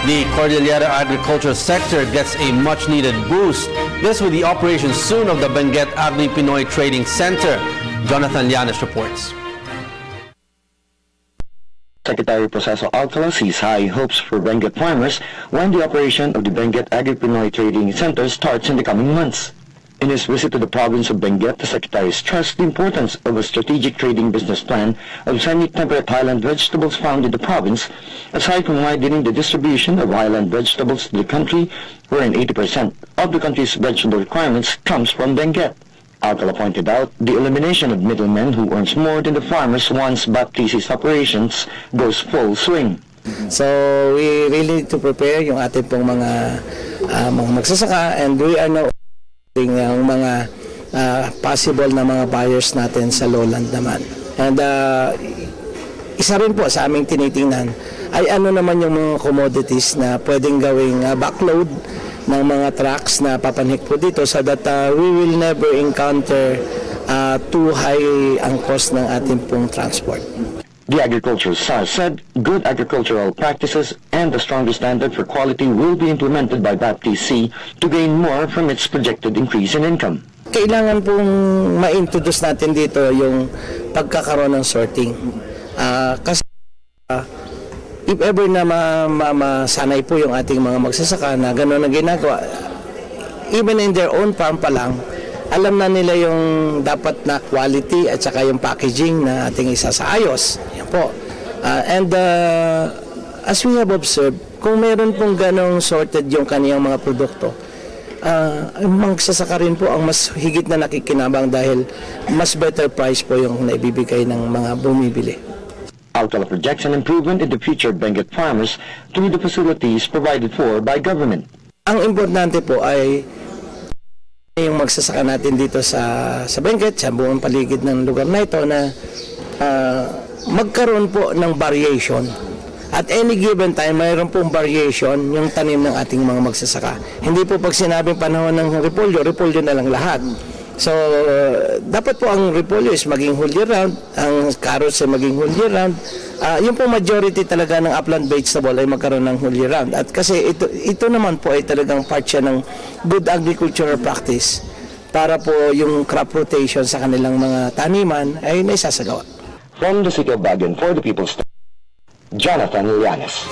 The Cordillera agriculture sector gets a much-needed boost. This with the operation soon of the Benguet Agri Pinoy Trading Center. Jonathan Llanes reports. Secretary Proceso Alcala sees high hopes for Benguet farmers when the operation of the Benguet Agri Pinoy Trading Center starts in the coming months. In his visit to the province of Benguet, the Secretary stressed the importance of a strategic trading business plan of semi-temperate highland vegetables found in the province, aside from widening the distribution of highland vegetables to the country, wherein 80% of the country's vegetable requirements comes from Benguet. Alcala pointed out the elimination of middlemen who earns more than the farmers once Baptiste's operations goes full swing. So we really need to prepare yung ating pong mga magsasaka, and we are now yung mga possible na mga buyers natin sa lowland naman. And isa rin po sa aming tinitingnan ay ano naman yung mga commodities na pwedeng gawing backload ng mga trucks na papanhik po dito, so that we will never encounter too high ang cost ng ating pong transport. The agriculture SAR said good agricultural practices and a stronger standard for quality will be implemented by Baptiste to gain more from its projected increase in income. Kailangan pong ma-introduce natin dito yung pagkakaroon ng sorting. Kasi if ever na masanay po yung ating mga magsasaka na gano'n ang ginagawa, even in their own farm pa lang, alam na nila yung dapat na quality at saka yung packaging na ating isasaayos. Yan po. As we have observed, kung meron pong ganong sorted yung kaniyang mga produkto, magsasaka rin po ang mas higit na nakikinabang dahil mas better price po yung naibibigay ng mga bumibili. Alcala projects an improvement in the future Benguet farmers through the facilities provided for by government. Ang importante po ay yung magsasaka natin dito sa Benguet, sa buong paligid ng lugar na ito, na magkaroon po ng variation. At any given time, mayroon pong variation yung tanim ng ating mga magsasaka. Hindi po pag sinabing panahon ng repolyo, repolyo na lang lahat. So, dapat po ang repolyo is maging whole year round, ang carrots ay maging whole year round. Yung po majority talaga ng upland vegetable ay magkaroon ng whole year round. At kasi ito naman po ay talagang part siya ng good agricultural practice para po yung crop rotation sa kanilang mga taniman ay naisasagawa. From the city of Baguio for the People's Jonathan Llanes.